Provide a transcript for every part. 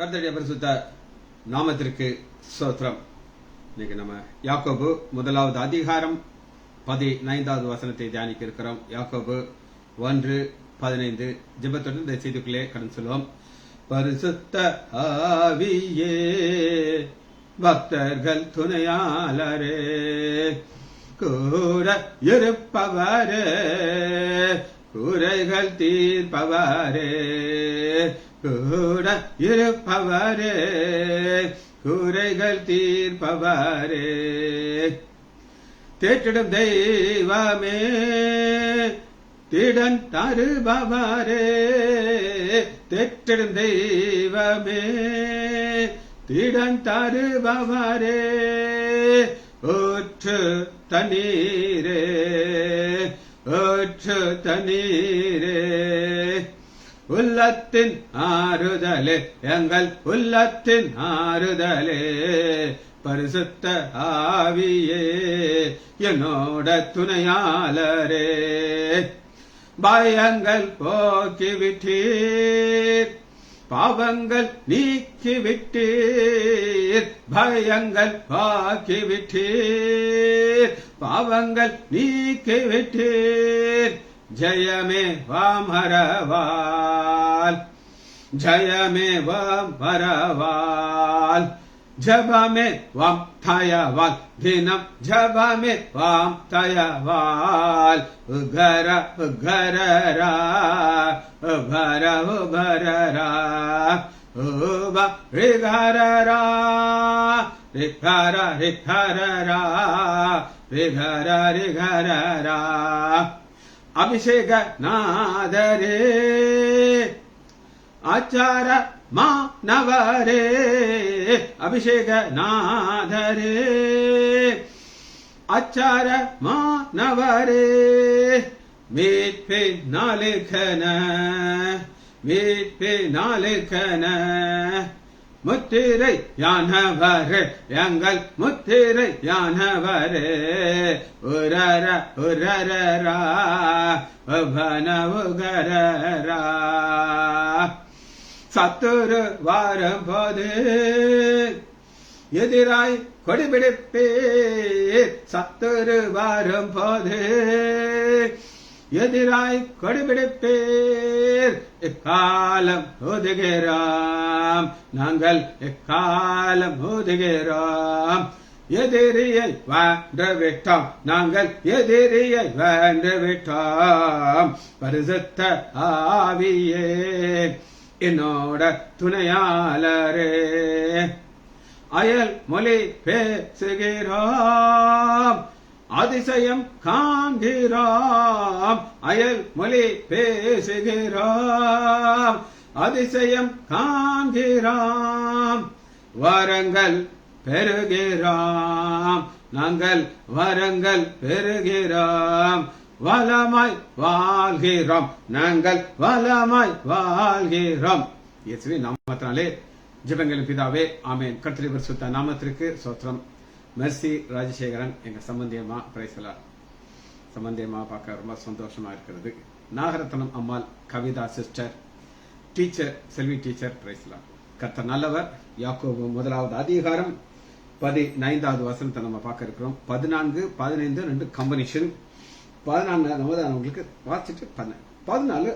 கர்த்தருடைய பரிசுத்த நாமத்திற்கு ஸ்தோத்திரம். இன்னைக்கு நம்ம யாக்கோபு முதலாவது அதிகாரம் 15வது வசனத்தை தியானிக்க இருக்கிறோம். யாக்கோபு 1:15. ஜெபத்துடன் இந்த செய்திக்குள்ளே கடந்து சொல்லுவோம். பரிசுத்த ஆவியே, பக்தர்கள் துணையாளரே, கூற இருப்பவரே, குறைகள் தீர்ப்பவரே, கூட இருப்பவரே, குறைகள் தீர்ப்பவரே, தேற்றிடும் தெய்வமே, திடன் தருபவரே, தேற்றிடும் தெய்வமே, திடன் தருபவரே, ஊற்று தண்ணீரே, ஊற்று தண்ணீரே, உள்ளத்தின் ஆறுதலே, எங்கள் உள்ளத்தின் ஆறுதலே, பரிசுத்த ஆவியே, என்னோட துணையாளரே, பயங்கள் போக்கிவிட்டீர், பாவங்கள் நீக்கிவிட்டீர், பயங்கள் போக்கிவிட்டீர், பாவங்கள் நீக்கிவிட்டீர், ஜெயமே வாமரவால், ஜெயமே வாமரவால், ஜபமே வாம் தயவால், தினம் ஜபமே வாம் தயவால், உகர உகரரா, உபர உபரரா, உப ரிகரரா, ரிகர ரிகரரா, ரிகர ரிகரரா, அபிஷேக நாதரே, ஆச்சார மானவரே, அபிஷேக நாதரே, ஆச்சார மானவரே, மீட்பே நாளுக்கன, மீட்பே நாளுக்கன, முத்திரை யானவரே, எங்கள் முத்திரை யானவரே, உரர உரரரா, உபன உகரரா, சத்துரு வாரும் போது எதிராய் கொடிபிடிப்பீர், சத்துரு வாரும் போது எதிராய் கொடிபிடிப்பீர், எக்காலம் ஓதுகிறோம், நாங்கள் எக்காலம் ஓதுகிறோம், எதிரியை வென்று விட்டோம், நாங்கள் எதிரியை வென்று விட்டோம், பரிசுத்த ஆவியே, என்னோட துணையாளரே, அயல் மொழி பேசுகிறோம், அதிசயம் காண்கிறோம், அயல் மொழி பேசுகிறோம், அதிசயம் காண்கிறோம், வரங்கள் பெறுகிறோம், நாங்கள் வரங்கள் பெறுகிறோம், வளமாய் வாழ்கிறோம், நாங்கள் வளமாய் வாழ்கிறோம். இயேசுவின் நாமத்தினாலே ஜெபங்கள் பிதாவே, ஆமென். கர்த்தருடைய பரிசுத்த நாமத்திற்கு ஸ்தோத்திரம். மெர்சி ராஜசேகரன் எங்க சம்பந்தியமா, பிரைசலா சம்பந்தியமா பார்க்க ரொம்ப சந்தோஷமா இருக்கிறது. நாகரத்னம் அம்மாள், கவிதா சிஸ்டர், டீச்சர், செல்வி டீச்சர், பிரைசலா. கர்த்தர் நல்லவர். யாக்கோபு முதலாவது அதிகாரம் 15வது வசனத்தை நம்ம பார்க்க இருக்கிறோம். 14, 15 2 காம்பினேஷன். 14 அவங்களுக்கு வாசிட்டு 14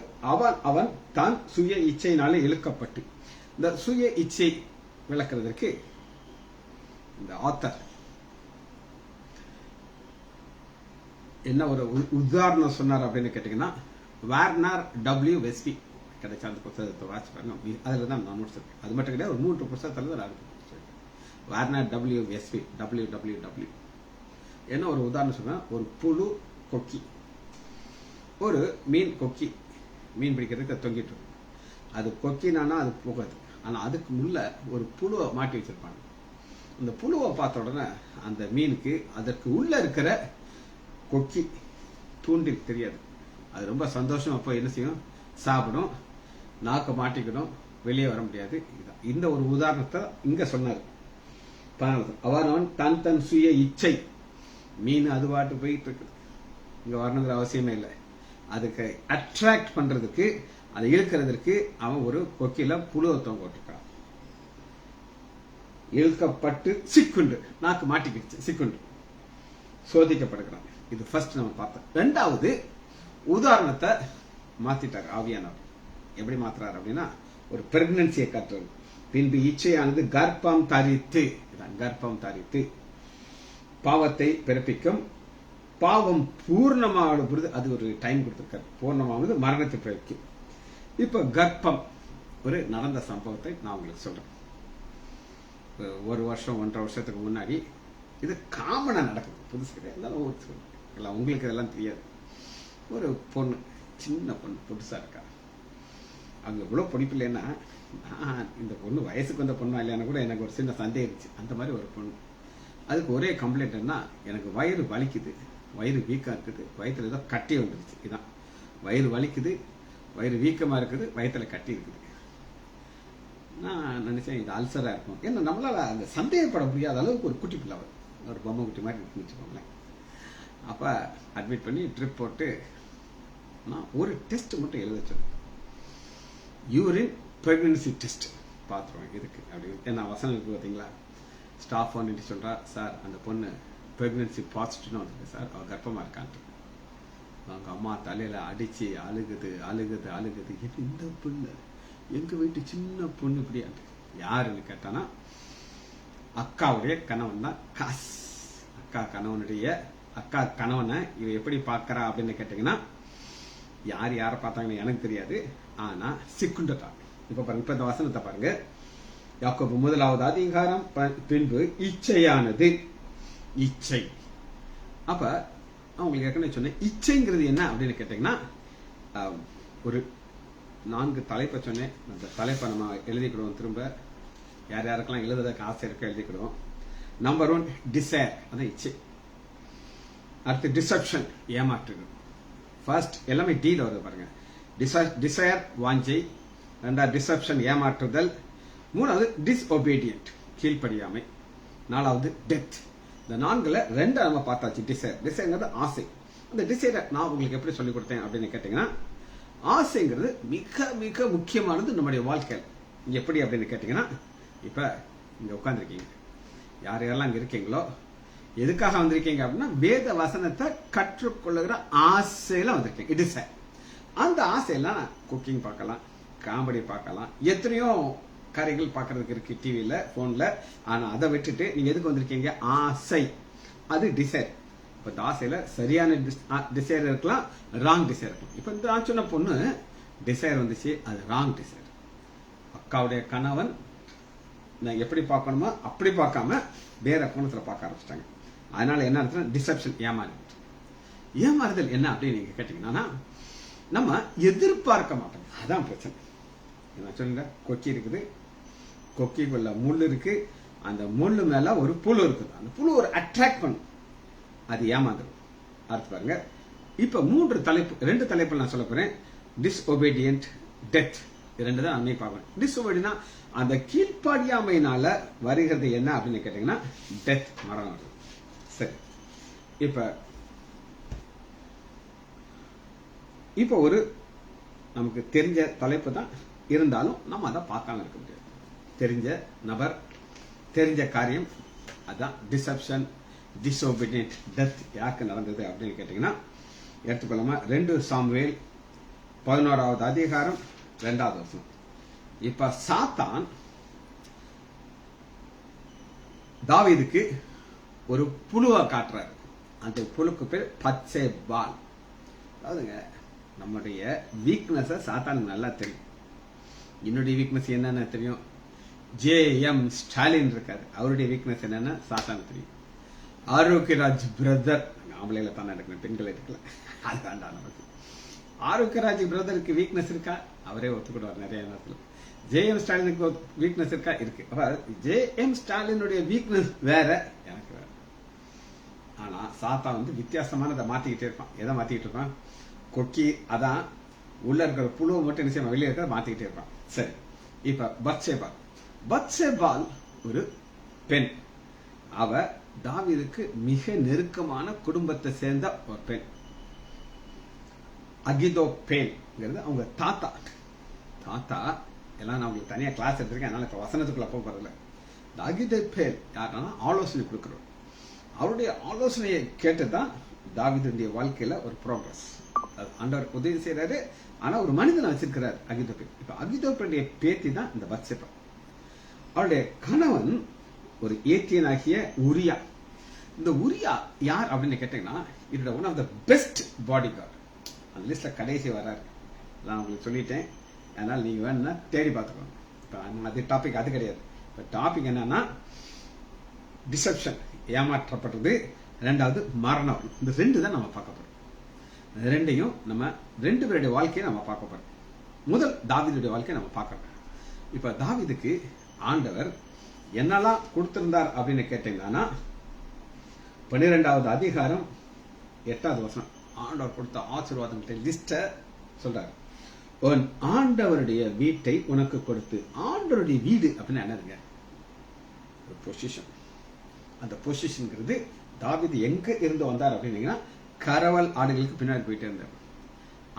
அவன் தான் சுய இச்சையினாலே இழுக்கப்பட்டு. இந்த சுய இச்சை விளக்குறதற்கு இந்த ஆத்தர் என்ன ஒரு உதாரணம் சொன்னார் அப்படின்னு கேட்டீங்கன்னா, வார்னர் டபிள்யூ வெஸ்பி கிடைச்ச அந்த புத்தகத்தை வாட்சி பாருங்க. அதுல தான் நான் முடிச்சிருக்கேன். அது மட்டும் கிடையாது, ஒரு 3 புத்தகத்துல தான் நான் வார்னர் டபிள்யூ வெஸ்பி WWW என்ன ஒரு உதாரணம் சொன்னா, ஒரு புழு கொக்கி, ஒரு மீன் கொக்கி மீன் பிடிக்கிறதுக்கு தொங்கிட்டு இருக்கும். அது கொக்கினானா அது போகாது. ஆனா அதுக்கு முள்ள ஒரு புழுவை மாட்டி வச்சிருப்பாங்க. அந்த புழுவை பார்த்த உடனே அந்த மீனுக்கு அதற்கு உள்ள இருக்கிற கொக்கி தூண்டில் தெரியாது. அது ரொம்ப சந்தோஷம். அப்போ என்ன செய்யும்? சாப்பிடும், நாக்க மாட்டிக்கணும், வெளியே வர முடியாது. இந்த ஒரு உதாரணத்தை இங்க சொன்னார். அவன் தன் தன் சுய இச்சை, மீன் அது பாட்டு போயிட்டு இருக்குது, இங்க வரணுங்கிற அவசியமே இல்லை. அதுக்கு அட்ராக்ட் பண்றதுக்கு, அதை இழுக்கிறதுக்கு அவன் ஒரு கொக்கில புழுவை தொங்க போட்டிருக்கான். இழுக்கப்பட்டு சிக்குண்டு, நாக்கு மாட்டிக்கிடுச்சு, சிக்குண்டு சோதிக்கப்படுகிறான். இது ஃபர்ஸ்ட் நம்ம பார்த்தோம். ரெண்டாவது உதாரணத்தை மாத்திட்டார் ஆவியானவர். எப்படி மாத்துறாரு அப்படின்னா, ஒரு பிரெக்னன்சியை காட்டுறது. பின்பு இச்சையானது கர்ப்பம் தரித்து, கர்ப்பம் தரித்து பாவத்தை பிறப்பிக்கும். பாவம் பூர்ணமான பொழுது, அது ஒரு டைம் கொடுத்திருக்காரு, பூர்ணமானது மரணத்தை பிறப்பிக்கும். இப்ப கர்ப்பம் ஒரு நடந்த சம்பவத்தை நான் உங்களுக்கு சொல்றேன். ஒரு வருஷம் 1.5 வருஷத்துக்கு முன்னாடி இது காமனா நடக்குது, புதுசு கிடையாது, உங்களுக்கு இதெல்லாம் தெரியாது. ஒரு பொண்ணு, சின்ன பொண்ணு, புதுசா இருக்கா. அங்க இவ்வளவு படிப்பு இல்லைன்னா, இந்த பொண்ணு வயசுக்கு வந்த பொண்ணா இல்லையான்னு கூட எனக்கு ஒரு சின்ன சந்தேகம் இருந்துச்சு. அந்த மாதிரி ஒரு பொண்ணு. அதுக்கு ஒரே கம்ப்ளைண்ட் என்ன, எனக்கு வயிறு வலிக்குது, வயிறு வீக்கா இருக்குது, வயிற்றுல ஏதோ கட்டி வந்துருச்சு. இதான் வயிறு வலிக்குது, வயிறு வீக்கமா இருக்குது, வயிற்றுல கட்டி இருக்குது. நான் நினைச்சேன் இது அல்சரா இருக்கும். ஏன்னா நம்மளால அந்த சந்தேகப்பட முடியாத அளவுக்கு ஒரு குட்டி பிள்ளை, ஒரு பொம்மை குட்டி மாதிரி இருக்குன்னு வச்சுக்கோங்களேன். அப்ப அட்மிட் பண்ணி ட்ரிப் போட்டு நான் ஒரு டெஸ்ட் மட்டும் எழுத சொன்னேன். யூரின் பிரெக்னன்சி டெஸ்ட் பார்த்துருவேன் இருக்கு அப்படின்னு. ஏன்னா வசனம் இருக்கு பார்த்தீங்களா. ஸ்டாஃப் வந்துட்டு சொல்றா, சார் அந்த பொண்ணு பிரெக்னன்சி பாசிட்டிவ்னு வந்துருக்கு சார், அவள் கர்ப்பமா இருக்கான்ட்டு. அவங்க அம்மா தலையில அடிச்சு அழுகுது அழுகுது அழுகுது. இது இந்த பொண்ணு, எங்க வீட்டு சின்ன பொண்ணு இப்படியாட்டு. யாருன்னு கேட்டானா, அக்காவுடைய கணவன் தான் காஸ். அக்கா கணவனை இவ எப்படி பார்க்கறா அப்படின்னு கேட்டீங்கன்னா, யார் யாரை பார்த்தாங்கன்னு எனக்கு தெரியாது, ஆனா சிக்குண்டதான். இப்ப பாருங்க, இப்ப இந்த வசனத்தை பாருங்க. யாக்கோபு 1வது அதிகாரம் பின்பு இச்சையானது, இச்சை. அப்ப அவங்களுக்கு ஏற்கனவே சொன்னேன், இச்சைங்கிறது என்ன அப்படின்னு கேட்டீங்கன்னா, ஒரு 4 தலைப்பை சொன்னேன். அந்த தலைப்பை நம்ம எழுதிக்கிடுவோம். திரும்ப யார் யாருக்கெல்லாம் எழுதுறதுக்கு ஆசை இருக்க எழுதிக்கிடுவோம். நம்பர் 1 டிசைர், அதான் இச்சை. அடுத்து டிசெப்ஷன், ஏமாற்றுகள். ஃபர்ஸ்ட் எல்லாமே டீல வருது பாருங்க. டிசைர், வாஞ்சை. 2வது டிசெப்ஷன், ஏமாற்றுதல். 3வது டிஸ்ஒபீடியன்ட், கீழ்ப்படியாமை. 4வது டெத். இந்த 4ல 2 நம்ம பார்த்தாச்சு. டிசைர்ங்கிறது ஆசை. அந்த டிசைரை நான் உங்களுக்கு எப்படி சொல்லிக் கொடுத்தேன் அப்படின்னு கேட்டீங்கன்னா, ஆசைங்கிறது மிக மிக முக்கியமானது நம்முடைய வாழ்க்கையில். எப்படி அப்படின்னு கேட்டீங்கன்னா, இப்ப இங்க உட்காந்துருக்கீங்க, யார் யாரெல்லாம் இங்க இருக்கீங்களோ எதுக்காக வந்திருக்கீங்க அப்படின்னா, வேத வசனத்தை கற்றுக்கொள்ளுகிற ஆசையில வந்திருக்கீங்க. இட் இஸ் அந்த ஆசையெல்லாம் குக்கிங் பார்க்கலாம், காமெடி பார்க்கலாம், எத்தனையோ காரியங்கள் பார்க்கறதுக்கு இருக்கு டிவியில, போன்ல. ஆனா அதை விட்டுட்டு நீங்க எதுக்கு வந்திருக்கீங்க? ஆசை. அது டிசைர். இப்ப இந்த ஆசையில சரியான டிசைர் இருக்கலாம், ராங் டிசைர் இருக்கலாம். இப்ப இந்த நான் சொன்ன பொண்ணு டிசைர் வந்துச்சு, அது ராங் டிசைர். அக்காவுடைய கணவன் நான் எப்படி பார்க்கணுமோ அப்படி பார்க்காம வேற கோணத்துல பார்க்க ஆரம்பிச்சிட்டாங்க. அதனால என்ன அர்த்தம்? டிசெப்ஷன், ஏமாறுதல் என்ன அப்படின்னு நீங்க கேட்டீங்கன்னா, நம்ம எதிர்பார்க்க மாட்டோம். அதான் பிரச்சனை. நான் சொல்லுங்க, கொக்கி இருக்குது, கொக்கிக்குள்ள முள் இருக்கு, அந்த முள்ளு மேல ஒரு புழு இருக்குது, அந்த புழு ஒரு அட்ராக்ட் பண்ணும், அது ஏமாந்துடும். அடுத்து பாருங்க, இப்ப 2 தலைப்பு நான் சொல்ல போறேன். Disobedient, death. 2 தான் அன்னை பார்க்கணும். டிஸ்ஒபீடியன்ட்னா அந்த கீழ்ப்படியாமையினால வருகிறது என்ன அப்படின்னு கேட்டீங்கன்னா, டெத், மரணம் வருது. சரி, இப்ப ஒரு நமக்கு தெரிஞ்ச தலைப்பு தான், இருந்தாலும் நம்ம அதை பார்க்காம இருக்க முடியாது. தெரிஞ்ச நபர், தெரிஞ்ச காரியம், அதான் டிசெப்ஷன், டிஸ்ஒபீடியன்ட், டெத். யாருக்கு நடந்தது அப்படின்னு கேட்டீங்கன்னா, எடுத்துக்கொள்ளாம 2 சாமுவேல் 11வது அதிகாரம் 2வது வசனம். இப்ப சாத்தான் தாவீதுக்கு ஒரு புழுவை காட்டுறாரு. அந்த புழுக்கு பேர் பச்சைபால். அதாவதுங்க, நம்முடைய வீக்னஸ் சாத்தானுக்கு நல்லா தெரியும். என்னுடைய வீக்னஸ் என்னன்னு தெரியும். JM ஸ்டாலின் இருக்காரு, அவருடைய வீக்னஸ் என்னன்னா சாத்தானுக்கு தெரியும். ஆரோக்கியராஜ் பிரதர், ஆம்பளையில தானே எடுக்கணும், பெண்கள் எடுக்கல, அது வேண்டாம் நமக்கு. ஆரோக்கியராஜ் பிரதருக்கு வீக்னஸ் இருக்கா? அவரே ஒத்துக்கிடுவார் நிறைய நேரத்தில். JM ஸ்டாலினுக்கு வீக்னஸ் இருக்கா? இருக்கு. JM ஸ்டாலினுடைய வீக்னஸ் வேற, எனக்கு வேற. ஆனா சாத்தா வித்தியாசமானதை மாத்திக்கிட்டே இருப்பான். எதை மாத்திக்கிட்டு இருப்பான்? கொக்கி, அதான் உள்ள இருக்கிற புழுவை மட்டும் நிச்சயமா வெளியே இருக்கிற மாத்திக்கிட்டே இருப்பான். சரி, இப்ப பத்சேபால் ஒரு பெண். அவ தாவீதுக்கு மிக நெருக்கமான குடும்பத்தை சேர்ந்த ஒரு பெண். அகிதோப்பேல் அவங்க தாத்தா எல்லாம் நான் உங்களுக்கு தனியா கிளாஸ் எடுத்திருக்கேன், அதனால இப்ப வசனத்துக்குள்ள போறதில்ல. இந்த அகிதோப்பேல் யாருன்னா ஆலோசனை கொடுக்கிறவர். அவருடைய ஆலோசனையை கேட்டுதான் தாவீதுடைய வாழ்க்கையில ஒரு ப்ரோக்ரஸ். ஆண்டவர் உதவி செய்யறாரு. ஆனா ஒரு மனிதனை வச்சிருக்கிறார் அகிதோப்பேல். இப்ப அகிதோப்பேலுடைய பேத்தி தான் இந்த பத்சேபா. அவருடைய கணவன் ஒரு ஏத்தியனாகிய உரியா. இந்த உரியா யார் அப்படின்னு கேட்டீங்கன்னா, இதோட one of the best bodyguard. அந்த லிஸ்ட்ல கடைசி வராரு. நான் உங்களுக்கு சொல்லிட்டேன். அதனால நீங்க வேணும்னா தேடி பார்த்துக்கோங்க. இப்போ அது டாபிக் அது கிடையாது. இப்போ டாபிக் என்னன்னா டிசெப்ஷன், ஏமாற்றப்படுறது, ரெண்டாவது மரணம். இந்த ரெண்டு தான் நம்ம பார்க்க போறோம். ரெண்டையும் நம்ம ரெண்டு பேருடைய வாழ்க்கையை நம்ம பார்க்க போறோம். முதல் தாவீதுடைய வாழ்க்கையை நம்ம பார்க்கறோம். இப்ப தாவீதுக்கு ஆண்டவர் என்னெல்லாம் கொடுத்திருந்தார் அப்படின்னு கேட்டீங்கன்னா, 12வது அதிகாரம் 8வது வசனம் ஆண்டவர் கொடுத்த ஆசீர்வாதம் லிஸ்ட சொல்றாரு. உன் ஆண்டவருடைய வீட்டை உனக்கு கொடுத்து. ஆண்டவருடைய வீடு அப்படின்னு என்னதுங்க? ஒரு பொசிஷன். அந்த பொசிஷன்ங்கிறது தாவீது எங்க இருந்து வந்தார் அப்படின்னீங்கன்னா, கரவல் ஆடுகளுக்கு பின்னாடி போயிட்டே இருந்தார்.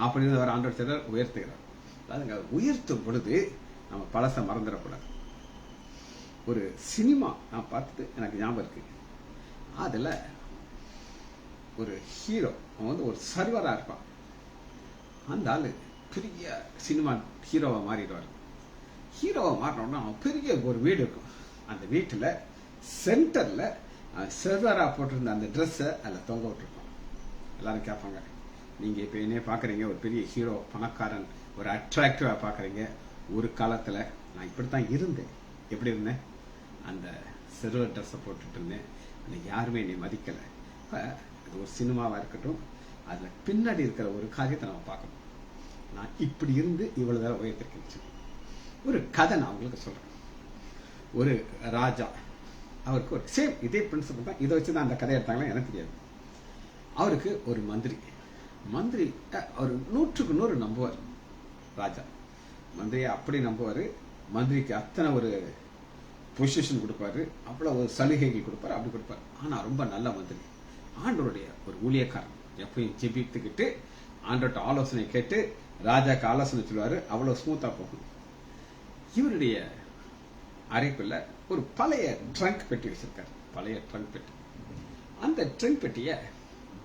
அப்படி இருந்தவர் ஆண்டவர் சிலர் உயர்த்துகிறார். அதாவதுங்க, உயர்த்தும் பொழுது நம்ம பழச மறந்துடக்கூடாது. ஒரு சினிமா நான் பார்த்தது எனக்கு ஞாபகம் இருக்கு. அதுல ஒரு ஹீரோ, அவன் வந்து ஒரு சர்வரா இருப்பான். அந்த ஆளு பெரிய சினிமா ஹீரோவா மாறிடுவார். ஹீரோவா மாறினோம்னா அவன் பெரிய ஒரு வீடு இருக்கும். அந்த வீட்டுல சென்டர்ல சர்வரா போட்டிருந்த அந்த ட்ரெஸ்ஸை அதில் தொங்க விட்டுருப்பான். எல்லாரும் கேட்பாங்க, நீங்க இப்ப என்ன பாக்குறீங்க, ஒரு பெரிய ஹீரோ, பணக்காரன், ஒரு அட்ராக்டிவா பாக்குறீங்க. ஒரு காலத்துல நான் இப்படித்தான் இருந்தேன். எப்படி இருந்தேன்? அந்த சிறுவர் ட்ரெஸ்ஸை போட்டுட்டு இருந்தேன். யாருமே என்னை மதிக்கல. இப்ப அது ஒரு சினிமாவா இருக்கட்டும், அதுல பின்னாடி இருக்கிற ஒரு காரியத்தை நம்ம பார்க்கணும். நான் இப்படி இருந்து இவ்வளவு தூரம் உயர்த்திருக்கேன். ஒரு கதை நான் உங்களுக்கு சொல்றேன். ஒரு ராஜா, அவருக்கு ஒரு சேம் இதே பிரின்சிபல் தான். இதை வச்சுதான் அந்த கதை எடுத்தாங்களா எனக்கு தெரியாது. அவருக்கு ஒரு மந்திரி அவர் 100க்கு 100 நம்புவார். ராஜா மந்திரியை அப்படி நம்புவாரு. மந்திரிக்கு அத்தனை ஒரு பொசிஷன் கொடுப்பாரு, அவ்வளவு ஒரு சலுகைகள் கொடுப்பாரு, அப்படி கொடுப்பாரு. ஆனா ரொம்ப நல்ல மந்திரி, ஆண்டவருடைய ஒரு ஊழியக்காரன். எப்பயும் ஜெபித்துக்கிட்டு ஆண்டோட்ட ஆலோசனை கேட்டு ராஜாக்கு ஆலோசனை சொல்லுவாரு. அவ்வளவு ஸ்மூத்தா போகும். இவருடைய அறைக்குள்ள ஒரு பழைய ட்ரங்க் பெட்டி வச்சிருக்காரு. பழைய ட்ரங்க் பெட்டி. அந்த ட்ரங்க் பெட்டிய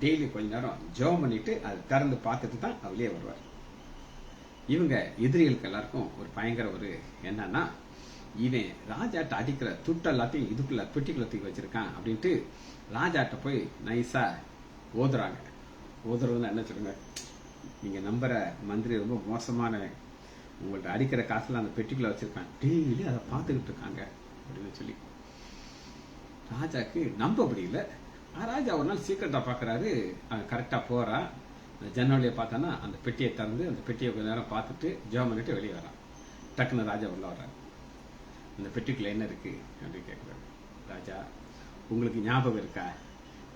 டெய்லி கொஞ்ச நேரம் ஜெபம் பண்ணிட்டு அதை திறந்து பார்த்துட்டு தான் அவளே வருவார். இவங்க எதிரிகளுக்கு எல்லாருக்கும் ஒரு பயங்கர ஒரு என்னன்னா, இவன் ராஜாட்ட அடிக்கிற துட்டு எல்லாத்தையும் இதுக்குள்ள பெட்டிக்குள்ள தூக்கி வச்சிருக்கான் அப்படின்ட்டு ராஜாட்ட போய் நைஸா ஓதுறாங்க. ஓதுறதுன்னு என்ன சொல்லுங்க, நீங்க நம்புற மந்திரி ரொம்ப மோசமான, உங்கள்ட்ட அடிக்கிற காசுல அந்த பெட்டிக்குள்ள வச்சிருக்கான், டெய்லி அதை பார்த்துக்கிட்டு இருக்காங்க அப்படின்னு சொல்லி ராஜாக்கு நம்ப முடியல. ராஜா ஒரு நாள் சீக்கிரட்டா பாக்குறாரு. அவன் கரெக்டா போறான். அந்த ஜன்னவழியை பார்த்தானா அந்த பெட்டியை திறந்து அந்த பெட்டியை கொஞ்ச நேரம் பார்த்துட்டு ஜெபம் பண்ணிட்டு வெளியே வரான். டக்குன்னு ராஜா உள்ள வர்றாரு. அந்த பெட்டிக்குள்ள என்ன இருக்கு அப்படின்னு கேட்கிறாரு. ராஜா, உங்களுக்கு ஞாபகம் இருக்கா,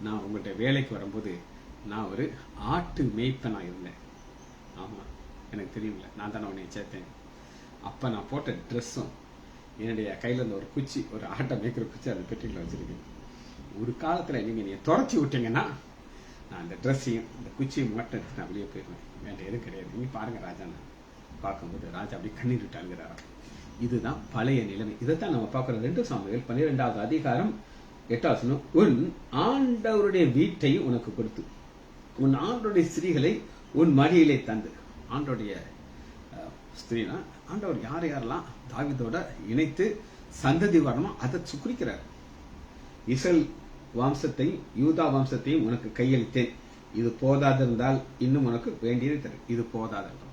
நான் உங்கள்கிட்ட வேலைக்கு வரும்போது நான் ஒரு ஆட்டு மேய்ப்பனா இருந்தேன். ஆமா, எனக்கு தெரியும்ல, நான் தானே உன்னை சேர்த்தேன். அப்ப நான் போட்ட ட்ரெஸ்ஸும் என்னுடைய கையில இருந்த ஒரு குச்சி, ஒரு ஆட்டை மேய்க்கிற குச்சி அந்த பெட்டிக்குள்ள வச்சிருக்கேன். ஒரு காலத்துல நீங்க நீ துரத்தி விட்டீங்கன்னா நான் அந்த ட்ரெஸ்ஸையும் இந்த குச்சியும் மட்டும் எடுத்து நான் வெளியே போயிடுவேன். வேண்ட எதுவும் கிடையாது. நீ பாருங்க ராஜா. நான் பார்க்கும்போது ராஜா அப்படி கண்ணீர் விட்டாங்கிறாரா. இதுதான் பழைய நிலைமை. இதைத்தான் நம்ம பார்க்கிறோம். 2 சாமுவேல் 12வது அதிகாரம் 8வது வசனம். உன் ஆண்டவருடைய வீட்டை உனக்கு கொடுத்து, உன் ஆண்டவருடைய ஸ்திரீகளை உன் மடியிலே தந்து. ஆண்டவருடைய ஸ்திரீனா ஆண்டவர் யார் யாரெல்லாம் தாவீதோட இணைத்து சந்ததி வரணுமோ அதை குறிக்கிறார். இஸ்ரவேல் வம்சத்தையும் யூதா வம்சத்தையும் உனக்கு கையளித்தேன். இது போதாதிருந்தால் இன்னும் உனக்கு வேண்டியது தரும். இது போதாது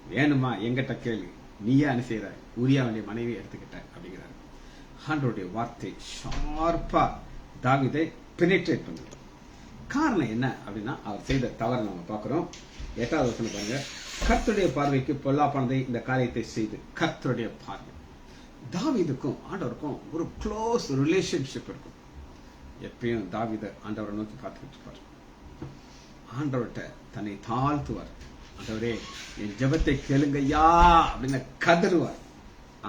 வேணுமா எங்கிட்ட கேள்வி, நீயே அனுசெய்ற, உரியாவுடைய மனைவி எடுத்துக்கிட்ட அப்படிங்கிறார். ஆண்டவருடைய வார்த்தை ஷார்ப்பா தாவீதை பெனிட்ரேட் பண்ணுது. காரணம் என்ன அப்படின்னா, அவர் செய்த தவறு நம்ம பார்க்கிறோம். 8வது வசனம் பாருங்க. கர்த்தருடைய பார்வைக்கு பொல்லாப்பானதை இந்த காரியத்தை செய்து. கர்த்தருடைய பார்வை. தாவீதுக்கும் ஆண்டவருக்கும் ஒரு க்ளோஸ் ரிலேஷன்ஷிப் இருக்கும். எப்பயும் தாவீது ஆண்டவரை நோக்கி பார்த்துக்கிட்டு இருப்பார். ஆண்டவர்கிட்ட தன்னை தாழ்த்துவார். ஆண்டவரே என் ஜெபத்தை கேளுங்கய்யா அப்படின்னு கதறுவார்.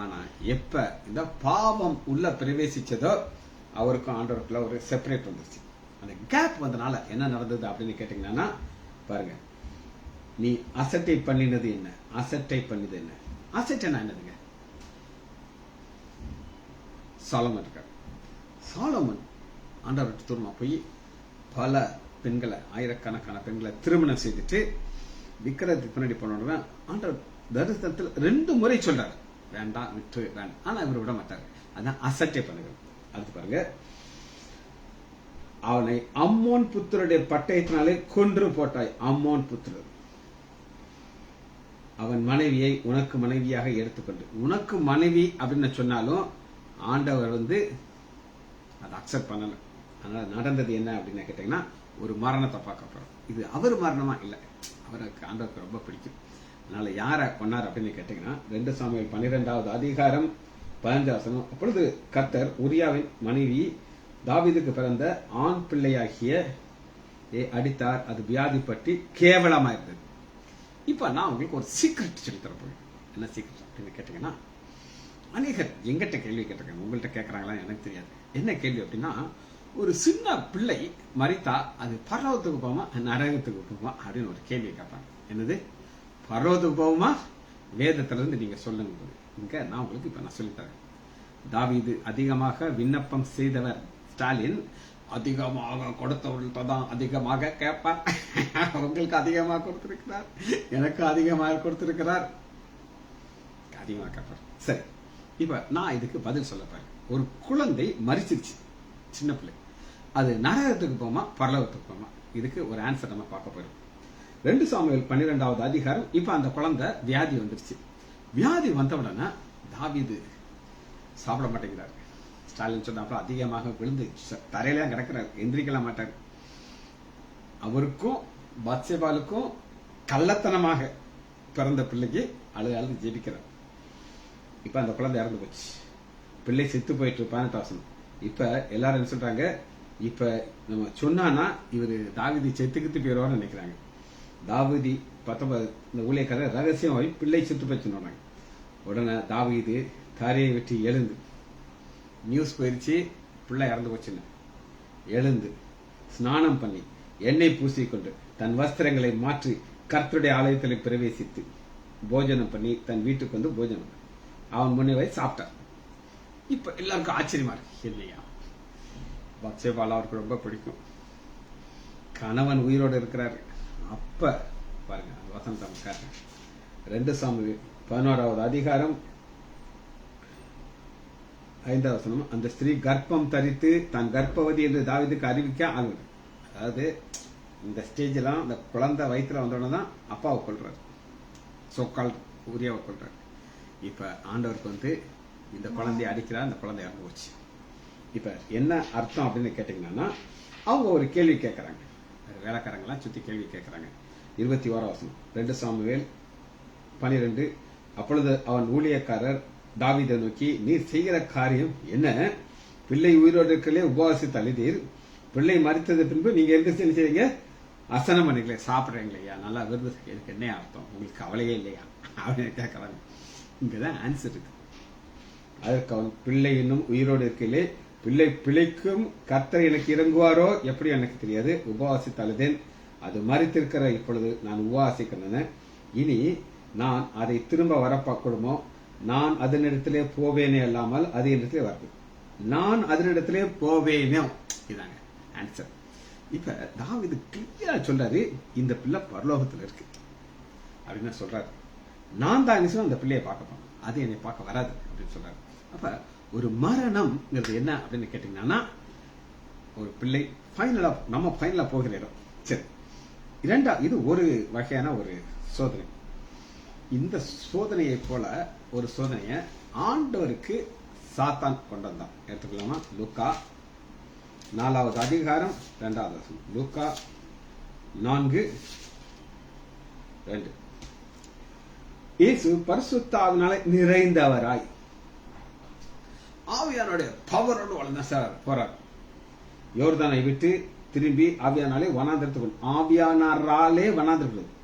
ஆனா எப்ப இந்த பாவம் உள்ள பிரவேசிச்சதோ அவருக்கும் ஆண்டவருக்குள்ள ஒரு செப்பரேட் வந்துருச்சு. அந்த கேப் வந்தனால என்ன நடந்தது அப்படின்னு கேட்டீங்கன்னா, பாருங்க, நீ அசட்டை பண்ணினது என்ன, அசட்டை பண்ணினது என்ன. அசட்டை என்னதுங்க? சாலமன் இருக்கார். சாலமன் ஆண்டவர்கிட்ட தூரமா போய் பல பெண்களை, ஆயிரக்கணக்கான பெண்களை திருமணம் செய்துட்டு விக்கிரத்துக்கு பின்னாடி போனோட ஆண்டவர் தரிசனத்தில் 2 முறை சொல்றாரு, வேண்டாம் விட்டு வேண்டாம். ஆனா இவர் விட மாட்டாரு. அதான் அசட்டை பண்ணுகிறது. அடுத்து பாருங்க, அவனை அம்மோன் புத்திரருடைய பட்டயத்தினாலே கொன்று போட்டாய். அம்மோன் புத்திரர் அவன் மனைவியை உனக்கு மனைவியாக எடுத்துக்கொண்டு, உனக்கு மனைவி அப்படின்னு சொன்னாலும் ஆண்டவர் அதை அக்செப்ட் பண்ணல. அதனால நடந்தது என்ன அப்படின்னு கேட்டீங்கன்னா, ஒரு மரணத்தை பார்க்க போறோம். இது அவர் மரணமா இல்லை, அவருக்கு ஆண்டவருக்கு ரொம்ப பிடிக்கும். அதனால யார கொண்டார் அப்படின்னு கேட்டீங்கன்னா 2 சாமுவேல் 12வது அதிகாரம் 15 வசனம். அப்பொழுது கர்த்தர் உரியாவின் மனைவி தாவீதுக்கு பிறந்த ஆண் பிள்ளையாகிய அடித்தார். அது வியாதிப்பட்டு கேவலமா இருந்தது. இப்ப நான் உங்களுக்கு ஒரு சீக்ரெட் சொல்லி தரப்போம். என்ன சீக்ரெட் அப்படின்னு கேட்டீங்கன்னா, அநேகர் எங்கிட்ட கேள்வி கேட்டிருக்காங்க, உங்கள்கிட்ட கேட்கறாங்களா எனக்கு தெரியாது. என்ன கேள்வி அப்படின்னா, ஒரு சின்ன பிள்ளை மரித்தா அது பரலோகத்துக்கு போகுமா நரகத்துக்கு போகுமா அப்படின்னு ஒரு கேள்வி கேட்பாங்க. என்னது, பரலோகத்துக்கு போகுமா? வேதத்துல இருந்து நீங்க சொல்லுங்க. இங்க நான் உங்களுக்கு இப்ப நான் சொல்லித்தரேன். தாவீது அதிகமாக விண்ணப்பம் செய்தவர். ஸ்டாலின் அதிகமாக கொடுத்தவர்கள்ட்ட தான் அதிகமாக கேட்பார். உங்களுக்கு அதிகமாக கொடுத்திருக்கிறார், எனக்கு அதிகமாக கொடுத்திருக்கிறார், அதிகமாக கேட்பார். சரி, இப்ப நான் இதுக்கு பதில் சொல்ல பாரு. ஒரு குழந்தை மரிச்சிருச்சு, சின்ன பிள்ளை, அது நரகத்துக்கு போமா பரலோகத்துக்கு போமா? இதுக்கு ஒரு ஆன்சர் நம்ம பார்க்க போறோம். 2 சாமுவேல் 12வது அதிகாரம். இப்ப அந்த குழந்தை வியாதி வந்துருச்சு. வியாதி வந்த உடனே தாவீது சாப்பிட மாட்டேங்கிறார். ஸ்டாலின் சொன்னாப்புல அதிகமாக விழுந்து தரையில கிடக்கிறார், எந்திரிக்கலாம் மாட்டார். அவருக்கும் பத்சேபாலுக்கும் கள்ளத்தனமாக பிறந்த பிள்ளைக்கு அழுது ஜெபிக்கிறார். இப்ப அந்த குழந்தை இறந்து போச்சு, பிள்ளை செத்து போயிட்டு 18 வருஷம். இப்ப எல்லாரும் என்ன சொல்றாங்க, இப்ப நம்ம சொன்னானா இவரு தாவீது செத்துக்கிட்டு போயிடுவார்னு நினைக்கிறாங்க. தாவீது 19 இந்த ஊழியக்காரர் ரகசியமாய் பிள்ளை செத்து போய் சொன்னாங்க. உடனே தாவீது தாரையை வெட்டி எழுந்து, நியூஸ் போயிருச்சு பிள்ளை இறந்து போச்சுன்னு, எழுந்து ஸ்நானம் பண்ணி எண்ணெய் பூசிக்கொண்டு தன் வஸ்திரங்களை மாற்றி கர்த்தருடைய ஆலயத்தில் பிரவேசித்து போஜனம் பண்ணி தன் வீட்டுக்கு வந்து போஜனம் அவன் முன்னே போய் சாப்பிட்டார். இப்ப எல்லாருக்கும் ஆச்சரியமா இருக்கு, இல்லையா? பத்சேபால் அவருக்கு ரொம்ப பிடிக்கும். கணவன் உயிரோடு இருக்கிறாரு. அப்ப பாருங்க வசந்த 2 சாமுவேல் 11வது அதிகாரம் 5வது வசனம். அந்த ஸ்திரீ கர்ப்பம் தரித்து தன் கர்ப்பவதி என்று தாவீதுக்கு அறிவிக்க ஆளுநர். அதாவது இந்த ஸ்டேஜ் எல்லாம் இந்த குழந்தை வயிற்றுல வந்தோடனே தான் அப்பாவை கொள்றாரு, சோக்கால் உரியாவை கொள்றாரு. இப்ப ஆண்டவருக்கு இந்த குழந்தைய அடிக்கிறார், அந்த குழந்தை இறந்து போச்சு. இப்ப என்ன அர்த்தம் அப்படின்னு கேட்டீங்கன்னா, அவங்க ஒரு கேள்வி கேட்கறாங்க, வேலைக்காரங்களாம் சுத்தி கேள்வி கேட்கறாங்க. 21வது வசனம் 2 சாமுவேல் 12. அப்பொழுது அவன் ஊழியக்காரர் தாவீதை நோக்கி, நீர் செய்கிற காரியம் என்ன? பிள்ளை உயிரோடு இருக்கலே உபவாசித்து அழுதீர், பிள்ளை மறித்தது பின்பு நீங்க எந்திரிச்சு என்ன செய்றீங்க? அசனம் பண்ணிக்கல, சாப்பிடுறீங்களா? நல்லா விருது, எனக்கு என்ன அர்த்தம்? உங்களுக்கு கவலையே இல்லையா அப்படின்னு கேட்கறாங்க. இங்கதான் ஆன்சர் இருக்கு. அதற்கு அவன், பிள்ளை இன்னும் உயிரோடு இருக்கலே, பிள்ளை பிழைக்கும், கர்த்தர் எனக்கு இறங்குவாரோ எப்படி எனக்கு தெரியாது, உபவாசித்து அழுதேன், அது மறித்திருக்கிற இப்பொழுது நான் உபவாசிக்கிறேன், இனி நான் அதை திரும்ப வரப்பாக்கணுமோ? நான் அதனிடத்திலே போவேனே அல்லாமல் அது இடத்திலே வருது. நான் அதனிடத்திலே போவேனோ, இதாங்க ஆன்சர். இப்ப தாவீது கிளியரா சொல்றாரு, இந்த பிள்ளை பரலோகத்தில் இருக்கு அப்படின்னு சொல்றாரு. நான் தான் என்ன அந்த பிள்ளையை பார்க்க போறேன், அது என்னை பார்க்க வராது அப்படின்னு சொல்றாரு. அப்ப ஒரு மரணம்ங்கிறது என்ன அப்படின்னு கேட்டீங்கன்னா, ஒரு பிள்ளை ஃபைனலா நம்ம ஃபைனலா போகிற இடம். சரி, இது ஒரு வகையான ஒரு சோதனை. இந்த சோதனையை போல ஒரு சோதனையை ஆண்டவருக்கு சாத்தான் கொண்டு வந்தான். எடுத்துக்கலாமா? லூக்கா 4வது அதிகாரம் 2வது வசனம். லூக்கா 4:2. இயேசு பரிசுத்த ஆவியினாலே நிறைந்தவராய், ஆவியானுடைய பவரோடு வளர்ந்த சார் போறார். யோர்தானை விட்டு திரும்பி ஆவியானாலே வனாந்திரத்துக்கு, ஆவியானாராலே வனாந்திரத்துக்கு,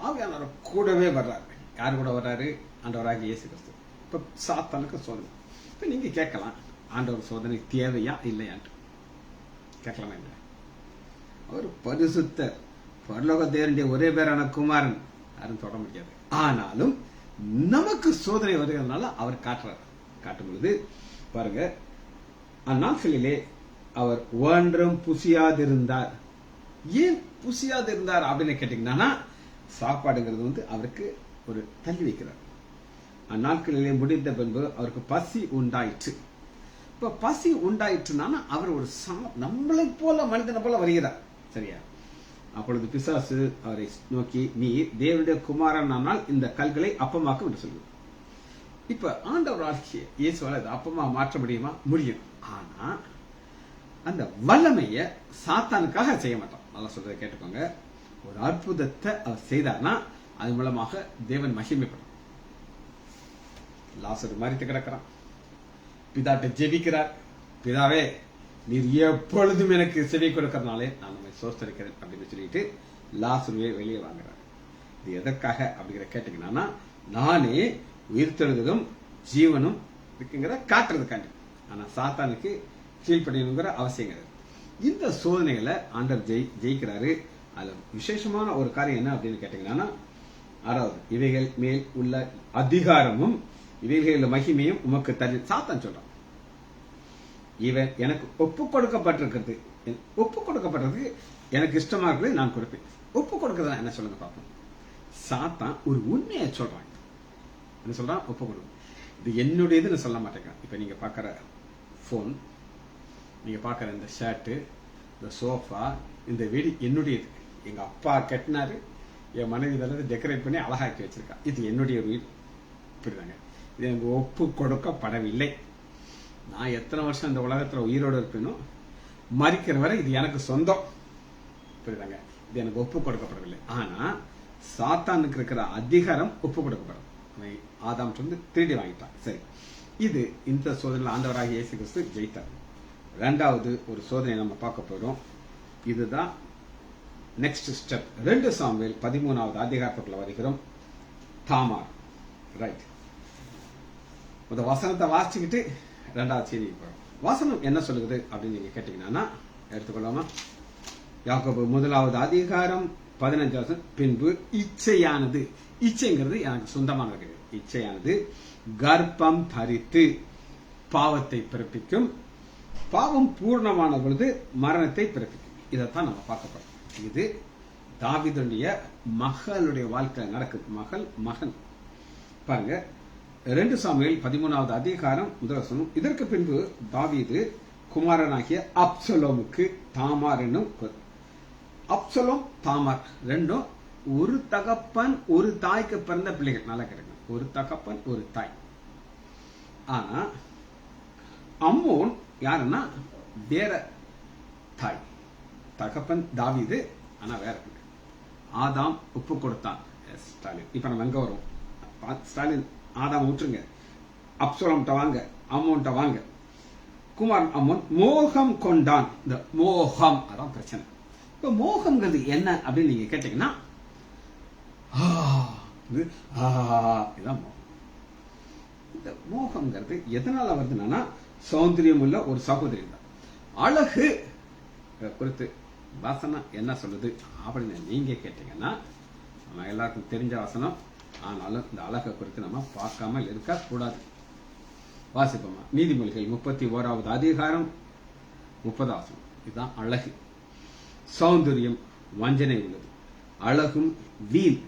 ஆவியானவர் கூடவே வர்றாரு. யாரு கூட வர்றாரு? ஆண்டவராகிய இயேசு கிறிஸ்து. இப்ப சாத்தானுக்கு சோதனை. இப்ப நீங்க கேட்கலாம், ஆண்டவர் சோதனை தேவையா இல்லையான்ட்டு கேட்கலாமா? இல்லை. அவர் பரிசுத்தர், பரலோக தேவனுடைய ஒரே பேரான குமாரன், யாரும் தொட முடியாது. ஆனாலும் நமக்கு சோதனை வருகிறதுனால அவர் காட்டுறார். காட்டும் பொழுது பாருங்க, அந்நாட்களிலே அவர் ஒன்றும் புசியாதிருந்தார். ஏன் புசியாதிருந்தார் அப்படின்னு கேட்டீங்கன்னா, சாப்பாடுங்கிறது அவருக்கு ஒரு தள்ளி வைக்கிறார். அந்நாட்களிலே முடிந்த பின்பு அவருக்கு பசி உண்டாயிற்று. இப்ப பசி உண்டாயிற்றுனா அவர் ஒரு நம்மளை போல மனிதனை போல வருகிறார். சரியா? அப்பொழுது பிசாசு அவரை நோக்கி, நீ தேவனுடைய குமாரன் ஆனால் இந்த கல்களை அப்பமாக்கும் என்று சொல்லுவார். இப்ப ஆண்டவர் ஆட்சியை இயேசுவால அப்பமா மாற்ற முடியுமா? முடியும். ஆனா அந்த வல்லமைய சாத்தானுக்காக செய்ய மாட்டான். நல்லா சொல்றதை கேட்டுக்கோங்க. ஒரு அற்புதத்தை அவர் செய்தார்னா அது மூலமாக தேவன் மகிமைப்படும். லாசரு மரித்து கிடக்கிறான். பிதாட்ட ஜெபிக்கிறார். பிதாவே, நீர் எப்பொழுதும் எனக்கு செவி கொடுக்கறதுனாலே நான் உண்மை சோஸ்தரிக்கிறேன் அப்படின்னு சொல்லிட்டு லாசருவே வெளியே வாங்குறார். இது எதற்காக அப்படிங்கிற கேட்டீங்கன்னா, நானே உயிர்த்தெழுதலும் ஜீவனும் இருக்குங்கிற காட்டுறதுக்காண்டி. ஆனா சாத்தானுக்கு கீழ்ப்படியணுங்கிற அவசியம் கிடையாது. இந்த சோதனைகளை ஆண்டவர் ஜெயிக்கிறாரு. அதுல விசேஷமான ஒரு காரியம் என்ன அப்படின்னு கேட்டீங்கன்னா, அதாவது இவைகள் மேல் உள்ள அதிகாரமும் இவைகளில் மகிமையும் உமக்கு தரு சாத்தான் சொல்றான். இவன் எனக்கு ஒப்பு கொடுக்கப்பட்டிருக்கிறது, ஒப்பு கொடுக்கப்பட்டது எனக்கு இஷ்டமா இருக்கிறது நான் கொடுப்பேன். ஒப்பு கொடுக்கறதா என்ன சொல்லுங்க பார்ப்போம். சாத்தான் ஒரு உண்மையை சொல்றான். என்ன சொல்றான்? ஒப்பு கொடுக்க. இது என்னுடையதுன்னு சொல்ல மாட்டேங்க. இப்ப நீங்க பாக்குற போன், நீங்க பாக்குற இந்த ஷர்ட், இந்த சோஃபா, இந்த வீடு என்னுடையது. எங்க அப்பா கட்டினாரு, என் மனைவி இதெல்லாம் டெக்கரேட் பண்ணி அழகாக்கி வச்சிருக்கா. இது என்னுடைய வீடு. புரியுதாங்க? இது எனக்கு ஒப்பு கொடுக்கப்படவில்லை. நான் எத்தனை வருஷம் இந்த உலகத்துல உயிரோடு இருப்பேனோ மறிக்கிற வரை இது எனக்கு சொந்தம். புரியுதாங்க? இது எனக்கு ஒப்பு கொடுக்கப்படவில்லை. ஆனா சாத்தானுக்கு இருக்கிற அதிகாரம் ஒப்பு கொடுக்கப்படும். ஆதாம் வந்து திருடி வாங்கிட்டான். சரி, இது இந்த சோதனையில் ஆண்டவராகிய இயேசு கிறிஸ்து ஜெயித்தார். இரண்டாவது ஒரு சோதனை நம்ம பார்க்க போறோம். இதுதான் நெக்ஸ்ட் ஸ்டெப். 2 சாமுவேல் 13வது அதிகாரத்துக்குள்ள வருகிறோம். தாமார். ரைட். இந்த வசனத்தை வாசிச்சுக்கிட்டு 2வது செய்திக்கு போறோம். வசனம் என்ன சொல்லுது அப்படின்னு நீங்க கேட்டீங்கன்னா எடுத்துக்கொள்ளாமா. யாக்கோபு 1வது அதிகாரம் 15வது. பின்பு இச்சையானது, இச்சைங்கிறது எனக்கு சொந்தமானது, இச்சையானது கர்ப்பம் தரித்து பாவத்தை பிறப்பிக்கும், பாவம் பூர்ணமான பொழுது மரணத்தை பிறப்பிக்கும். இதைத்தான் நம்ம பார்க்க போறோம். இது தாவீதுடைய மகளுடைய வாழ்க்கையில் நடக்குது. மகன் பாருங்க. 2 சாமுவேல் 13வது அதிகாரம் 1 வசனம். இதற்கு பின்பு தாவீது குமாரனாகிய அப்சலோமுக்கு தாமார் என்னும், அப்சலோம் தாமார் ரெண்டும் ஒரு தகப்பன் ஒரு தாய்க்கு பிறந்த பிள்ளைகள். நல்லா கிடைக்கும். ஒரு தகப்பன் ஒரு தாய். ஆனா அம்மோன் யாருன்னா வேற தாய். தகப்பன் தாவீது, ஆனா வேற. ஆதாம் ஒப்பு கொடுத்தான். ஸ்டாலின். இப்ப நம்ம எங்க வரும்? ஸ்டாலின் ஆதாம் விட்டுருங்க, அப்சலோம்ட்ட வாங்க, அம்மோன்ட்ட வாங்க. குமார் அம்மோன் மோகம் கொண்டான். இந்த மோகம் அதான் பிரச்சனை. இப்ப மோகம்ங்கிறது என்ன அப்படின்னு நீங்க கேட்டீங்கன்னா, இதுதான் மோகம். இந்த மோகம்ங்கிறது எதனால வருதுன்னா, சௌந்தரியம் உள்ள ஒரு சகோதரி தான். அழகு குறித்து வசனம் என்ன சொல்லுது அப்படின்னு நீங்க கேட்டீங்கன்னா, நம்ம எல்லாருக்கும் தெரிஞ்ச வசனம். ஆனாலும் இந்த அழகை குறித்து நம்ம பார்க்காமல் இருக்க கூடாது. வாசிப்போமா. நீதிமொழிகள் 31வது அதிகாரம் 30வது வசனம். இதுதான் அழகு. சௌந்தரியம் வஞ்சனை உள்ளது, அழகும் வீண்.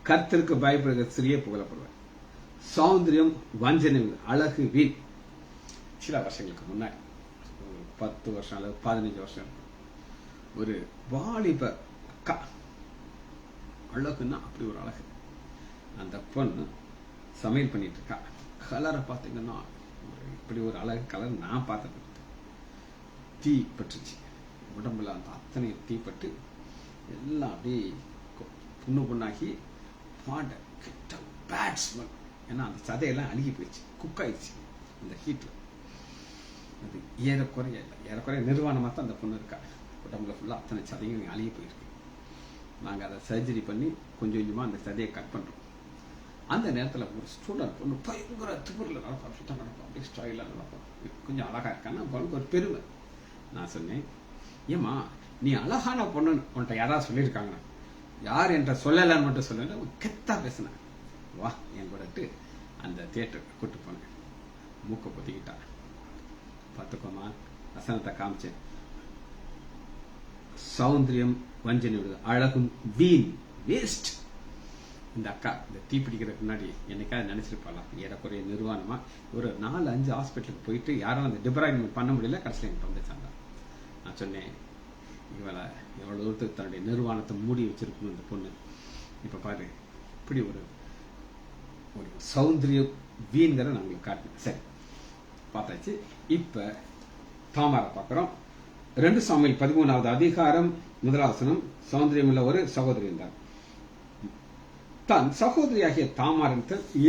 கர்த்தருக்கு பயப்படுகிற ஸ்திரியே புகழப்படுவார். சௌந்தரியம் வஞ்சனை உள்ளது, அழகு வீண். சில வருஷங்களுக்கு முன்னாடி, 10 வருஷம் அல்லது 15 வருஷம், ஒரு வாலிப அக்கா, அழகுன்னா அப்படி ஒரு அழகு. அந்த பொண்ணு சமையல் பண்ணிட்டு இருக்கா. கலரை பார்த்தீங்கன்னா இப்படி ஒரு அழகு கலர் நான் பார்த்தது. தீ பட்டுச்சு உடம்புல. அந்த அத்தனை தீப்பட்டு எல்லாம் அப்படியே புண்ணு புண்ணாகி பாண்ட கிட்ட பேட் ஸ்மெல். ஏன்னா அந்த சதையெல்லாம் அழுகி போயிடுச்சு, குக் ஆயிடுச்சு அந்த ஹீட்ல. அது ஏறக்குறைய நிர்வாணமாக தான் அந்த பொண்ணு இருக்கா. உடம்புல ஃபுல்லாக அத்தனை சதையும் அழுகி போயிருக்கு. நாங்கள் அதை சர்ஜரி பண்ணி கொஞ்சம் கொஞ்சமாக அந்த சதையை கட் பண்ணுறோம். அந்த நேரத்தில் ஒரு ஸ்டூடெண்ட் ஒன்று பயங்கர திபுரில் நடப்பான், சுத்தம் நடப்பான், அப்படியே ஸ்டைலாக நடப்பான், கொஞ்சம் அழகாக இருக்கான்னு அவனுக்கு ஒரு பெருமை. நான் சொன்னேன், ஏமா நீ அழகான பொண்ணுன்னு உன்ட்ட யாராவது சொல்லியிருக்காங்க? யார் என்ற சொல்லலான்னு மட்டும் சொல்லல, கெத்தா பேசினேன். வா என் கூடட்டு அந்த தியேட்டருக்கு கூட்டு போனேன். மூக்க பொத்திக்கிட்டா, பார்த்துக்கோமா, வசனத்தை காமிச்சேன். சௌந்தரியம் வஞ்சனை விடுது, அழகும் வீண் வேஸ்ட். இந்த அக்கா இந்த தீ பிடிக்கிறதுக்கு முன்னாடி என்னைக்காவது நினைச்சிருப்பாளாம், ஏறக்குறைய நிர்வாணமா ஒரு 4-5 ஹாஸ்பிட்டலுக்கு போயிட்டு யாரும் அந்த டிப்ராய்மெண்ட் பண்ண முடியல, கடைசியில் என்கிட்ட வந்துச்சாங்க. நான் சொன்னேன், இவளை எவ்வளவு தூரத்துக்கு தன்னுடைய நிர்வாணத்தை மூடி வச்சிருக்கணும் இந்த பொண்ணு. இப்ப பாரு, இப்படி ஒரு ஒரு சௌந்தரிய வீண்கிற நான் உங்களுக்கு காட்டினேன். சரி, பார்த்தாச்சு. இப்ப தாமாரை பார்க்கிறோம். 2 சாமுவேல் 13வது அதிகாரம் 1வது வசனம். சௌந்தரியம் உள்ள ஒரு சகோதரி இருந்தார். தன் சகோதரியாகிய தாமாரின்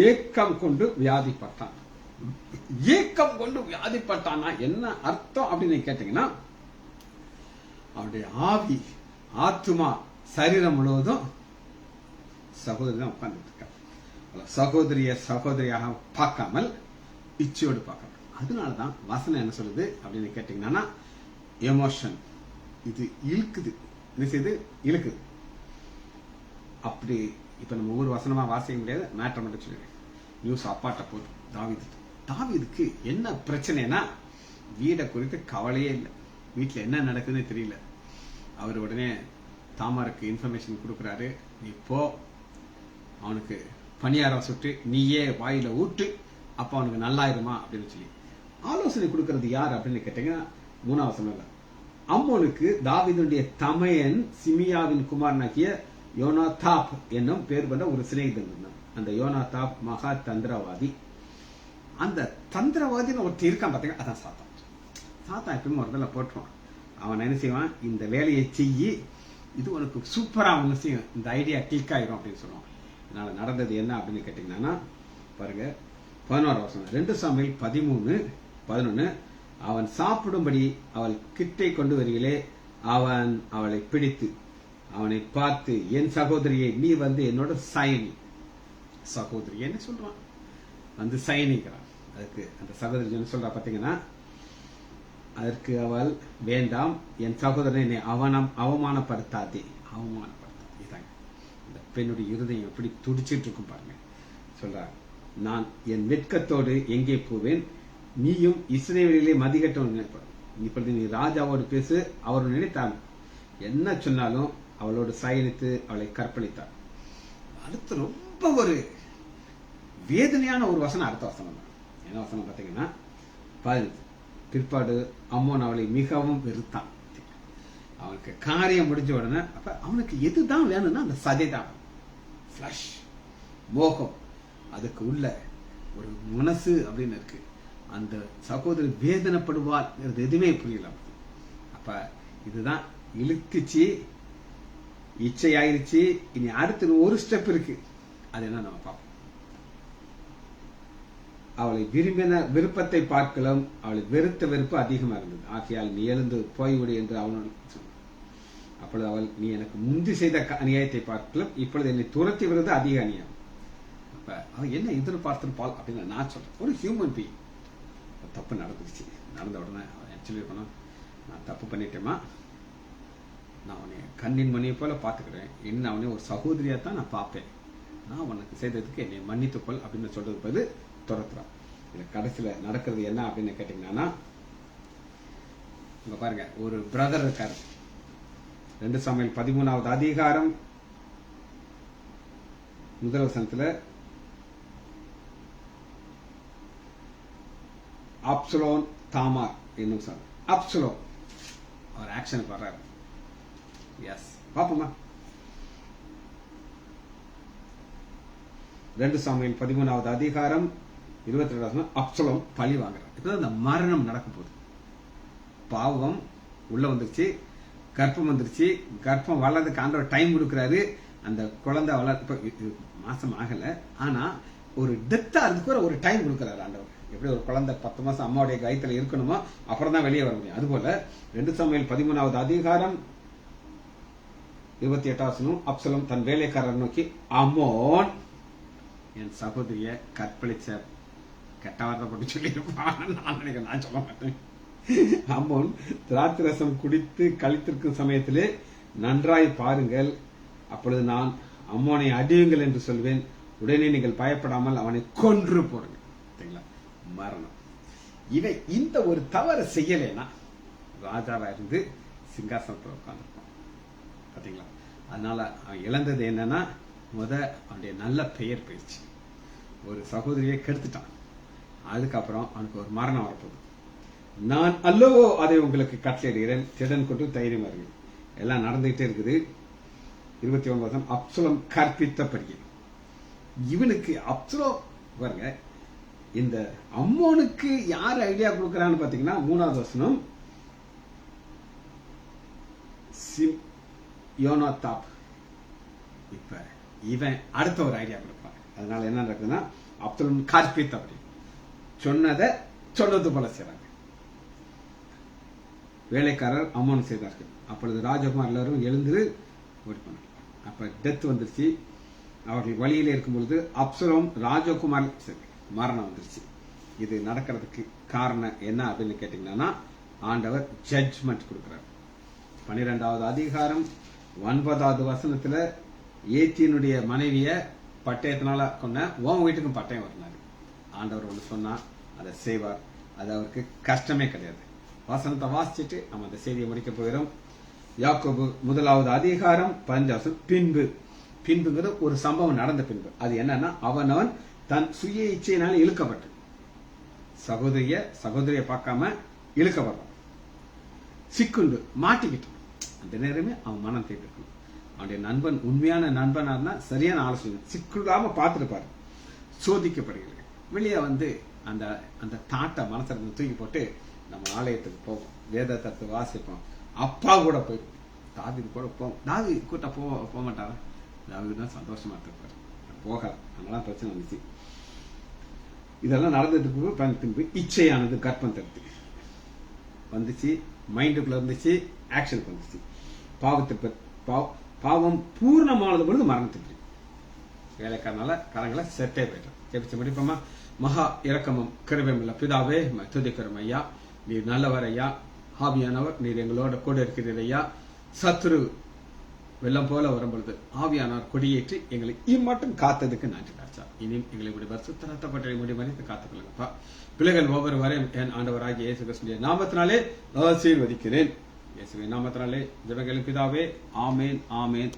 ஏக்கம் கொண்டு வியாதிப்பட்டான். ஏக்கம் கொண்டு வியாதிப்பட்டானா என்ன அர்த்தம் அப்படின்னு கேட்டீங்கன்னா, அவருடைய ஆவி, ஆத்மா, சரீரம் முழுவதும் சகோதரி தான் உட்கார்ந்துட்டு இருக்க. சகோதரியாக பார்க்காமல் இச்சையோடு பார்க்கணும். அதனாலதான் வசனம் என்ன சொல்லுது அப்படின்னு கேட்டீங்கன்னா, எமோஷன் இது இழுக்குது, என்ன செய்யுது, இழுக்குது. அப்படி இப்ப நம்ம ஒவ்வொரு வசனமா வாசிக்க முடியாது, மேட்டர் மட்டும் சொல்லிடுறேன். நியூஸ் அப்பாட்ட போது தாவீதுக்கு என்ன பிரச்சனைனா, வீடை குறித்து கவலையே இல்லை, வீட்டுல என்ன நடக்குதுன்னு தெரியல. அவர் உடனே தாமாருக்கு இன்ஃபர்மேஷன் கொடுக்குறாரு, நீ போ, அவனுக்கு பணியாரம் சுட்டு நீயே வாயில ஊட்டு, அப்ப அவனுக்கு நல்லாயிருமா அப்படின்னு சொல்லி ஆலோசனை கொடுக்கறது யார் அப்படின்னு கேட்டீங்கன்னா, 3வது வசனம். அம்மோனுக்கு தாவீதுடைய தமையன் சிமியாவின் குமாரனாகிய யோனாதாப் என்னும் பேர் கொண்ட ஒரு சிநேகிதன் இருந்தான். அந்த யோனாதாப் மகா தந்திரவாதி. அந்த தந்திரவாதின்னு ஒருத்தர் இருக்கான் பாத்தீங்கன்னா, அதான் சாத்தான் எப்பயுமே ஒரு இடத்துல போட்டுருவான். அவன் என்ன செய்வான், இந்த வேலையை செய்யி, இது உனக்கு சூப்பரா ஒண்ணு செய்யும், இந்த ஐடியா கிளிக் ஆயிரும் அப்படின்னு சொல்லுவான். இதனால நடந்தது என்ன அப்படின்னு கேட்டீங்கன்னா, பாருங்க 11வது வசனம். 2 சாமுவேல் 13:11. அவன் சாப்பிடும்படி அவள் கிட்டே கொண்டு வருகிறே, அவன் அவளை பிடித்து அவனை பார்த்து, என் சகோதரியை நீ வந்து என்னோட சயனி. சகோதரி என்ன சொல்றான், வந்து சயனிக்கிறான். அதுக்கு அந்த சகோதரி என்ன சொல்றா பாத்தீங்கன்னா, அதற்கு அவள், வேண்டாம், என் சகோதரனை என்னை அவமானப்படுத்தாதே. இதாங்க இந்த பெண்ணுடைய இருதயம் எப்படி துடிச்சிட்டு இருக்கும் பாருங்க. சொல்றார், நான் என் வெட்கத்தோடு எங்கே போவேன், நீயும் இஸ்ரவேலிலே மதிகட்டம் நினைப்பார். இப்பொழுது நீ ராஜாவோடு பேசு, அவர் நினைத்தார் என்ன சொன்னாலும் அவளோடு சயனித்து அவளை கற்பழித்தார். அடுத்து ரொம்ப ஒரு வேதனையான ஒரு வசனம், அடுத்த வசனம் தான். என்ன வசனம் பாத்தீங்கன்னா, பிற்பாடு அம்மோன் அவளை மிகவும் வெறுத்தான். அவனுக்கு காரியம் முடிஞ்ச உடனே அப்ப அவனுக்கு எதுதான் வேணும்னா அந்த சதைதான், ஃபிளஷ், மோகம், அதுக்கு உள்ள ஒரு மனசு அப்படின்னு இருக்கு. அந்த சகோதரி வேதனைப்படுவாள் எதுவுமே புரியல. அப்ப இதுதான் இழுக்குச்சு, இச்சையாயிருச்சு. இனி அடுத்து ஒரு ஸ்டெப் இருக்கு, அது என்ன நம்ம பார்ப்போம். அவளை விரும்பின விருப்பத்தை பார்க்கலாம், அவளை வெறுத்த வெறுப்பு அதிகமா இருந்தது. ஆகையால் நீ எழுந்து போய்விடு என்று அவனோடு சொன்னான். அப்பொழுது அவள், நீ எனக்கு முந்தி செய்த அநியாயத்தை பார்க்கலாம், இப்பொழுது என்னை துரத்தி வருவது அதிக அநியாயம். அப்ப அவன் என்ன எதிர்பார்த்திருப்பாள் அப்படின்னு நான் சொல்றேன். ஒரு ஹியூமன் பீயிங், தப்பு நடந்துச்சு. நடந்த உடனே அவன் ஆக்சுவலி இருக்கணும், நான் தப்பு பண்ணிட்டேமா, நான் அவனை கண்ணின் மணியை போல பாத்துக்கிறேன், என்ன அவனே ஒரு சகோதரியா தான் நான் பார்ப்பேன், நான் உனக்கு செய்ததுக்கு என்னை மன்னித்துக்கொள் அப்படின்னு சொல்றது பதில் துரத்துறான். இது கடைசியில நடக்கிறது என்ன அப்படின்னு கேட்டீங்கன்னா, இங்க பாருங்க, ஒரு பிரதர் இருக்காரு. 2 சாமுவேல் 13வது அதிகாரம் 1வது வசனத்துல, அப்சலோம் தாமார் என்னும் சார். அப்சலோம் அவர் ஆக்ஷனுக்கு வர்றாரு. எஸ், பாப்போமா. 2 சாமுவேல் 13வது அதிகாரம் 22 அப்சலோம் பழி வாங்குறார். இப்பதான் அந்த மரணம் நடக்க போகுது. பாவம் உள்ள வந்துருச்சு, கர்ப்பம் வந்துருச்சு, கர்ப்பம் வளர்றதுக்கு ஆண்டவர் டைம் கொடுக்கிறாரு. அந்த குழந்தை வளர்ப்பு மாசம் ஆகல, ஆனா ஒரு டெத்தா அதுக்கு ஒரு டைம் கொடுக்கிறாரு ஆண்டவர். எப்படி ஒரு குழந்தை 10 மாசம் அம்மாவுடைய கயித்துல இருக்கணுமோ அப்புறம் தான் வெளியே வர முடியும். அதுபோல 2 சாமுவேல் 13வது அதிகாரம் 28வது வசனம், அப்சலோம் தன் வேலைக்காரர் நோக்கி, அம்மோன் என் சகோதரிய கற்பழிச்ச, கெட்ட வார்த்தை போட்டு சொல்லியிருப்பான், நான் நினைக்கிறேன், நான் சொல்ல மாட்டேன். அம்மோன் திராட்சை ரசம் குடித்து கழித்திருக்கும் சமயத்திலே நன்றாய் பாருங்கள், அப்பொழுது நான் அம்மோனை அடியுங்கள் என்று சொல்வேன், உடனே நீங்கள் பயப்படாமல் அவனை கொன்று போடுங்க. மரணம். இவன் இந்த ஒரு தவறை செய்யலைன்னா ராஜாவா இருந்து சிங்காசனத்தில் உட்காந்துருப்பான். பாத்தீங்களா? அதனால அவன் இழந்தது என்னன்னா, அவனுடைய நல்ல பெயர் போயிடுச்சு. ஒரு சகோதரியை கெடுத்துட்டான். அதுக்கப்புறம் அவனுக்கு ஒரு மரணம் வரப்போகுது. நான் அல்லவோ அதை உங்களுக்கு கட்டளையிடுகிறேன், திடன் கொண்டு தைரியமா இருக்கு. எல்லாம் நடந்துகிட்டே இருக்குது. 29 அப்சலோம் கற்பித்தபடியே இவனுக்கு அப்சலோம் பாருங்க, இந்த அம்மோனுக்கு யார் ஐடியா கொடுக்கறான்னு பாத்தீங்கன்னா 3வது வசனம், யோனாதாப். இப்ப இவன் அடுத்த ஒரு ஐடியா கொடுப்பான். அதனால என்ன நடக்குதுன்னா, அப்சலோம் கற்பித்தபடி சொன்னது போல செய்றாங்க. வேலைக்காரர் அம்மோன் செய்தார்கள். அப்பொழுது ராஜகுமார் எல்லாரும் எழுந்து ஓடி போனார். அப்ப டெத் வந்துருச்சு. அவர்கள் வழியிலே இருக்கும் பொழுது அப்சலோம் ராஜகுமார் மரணம் வந்துருச்சு. இது நடக்கிறதுக்கு காரணம் என்ன அப்படின்னு கேட்டீங்கன்னா, ஆண்டவர் ஜட்ஜ்மெண்ட் கொடுக்கிறார். 12வது அதிகாரம் 9வது வசனத்துல ஏத்தியனுடைய மனைவிய பட்டயத்தினால கொன்ன, உன் வீட்டுக்கும் பட்டயம் வரனாரு. ஆண்டவர் ஒன்று சொன்னா அதை செய்வார். அது அவருக்கு கஷ்டமே கிடையாது. வசனத்தை வாசிச்சுட்டு நம்ம அந்த செய்தியை முடிக்க போகிறோம். யாக்கோபு 1வது அதிகாரம் 15 பின்புங்கிற ஒரு சம்பவம் நடந்த பின்பு. அது என்னன்னா, அவன் தன் சுய இச்சையினால இழுக்கப்பட்டு சகோதரிய பார்க்காம இழுக்கப்படுறான். சிக்குண்டு மாட்டிக்கிட்டான். அந்த நேரமே அவன் மனம் தேடிருக்கணும். அவனுடைய நண்பன் உண்மையான நண்பனா இருந்தா சரியான ஆலோசனை சிக்குள்ளாம பார்த்துருப்பாரு. சோதிக்கப்படுகிறது. வெளியே வந்து அந்த அந்த தாட்டை மனசுல தூக்கி போட்டு நம்ம ஆலயத்துக்கு போவோம், வேதத்தை வாசிப்போம். அப்பா கூட போயிடும். தாவீது கூட போவோம். தாவீது கூட்ட போக மாட்டாரா? தாவீது தான் சந்தோஷமா இருப்பாரு. போகல, அதனால பிரச்சனை வந்துச்சு. இதெல்லாம் நடந்ததுக்கு பின்பு இச்சையானது கற்பம் தடுத்து வந்துச்சு, மைண்டுக்குள்ள இருந்துச்சு, ஆக்ஷனுக்கு வந்துச்சு. பாவம் பூர்ணமானது பொழுது மரணத்துக்கு வேலைக்காரனால கரங்களை செத்தே போயிட்டான். ஜெபிச்சு முடிப்போமா? மகா இரக்கமும் கிருபையும் உள்ள பிதாவே, துதிக்கிறோம் ஐயா. நீர் நல்லவர் ஐயா. ஆவியானவர் நீர் எங்களோட கூட இருக்கிறீர் ஐயா. சத்துரு வெள்ளம் போல வரும்பொழுது ஆவியானவர் கொடியேற்றி எங்களை இம்மட்டும் காத்ததுக்கு நன்றி ராஜா. இனியும் எங்களை சுத்தப்பட்ட முடிமறித்து காத்துக்கொள்ளுங்கப்பா. பிள்ளைகள் ஒவ்வொருவரையும் என் ஆண்டவராகிய இயேசு கிறிஸ்துவின் நாமத்தினாலே ஆசீர்வதிக்கிறேன். இயேசுவின் நாமத்தினாலே ஜெபங்களின் பிதாவே. ஆமேன், ஆமேன்.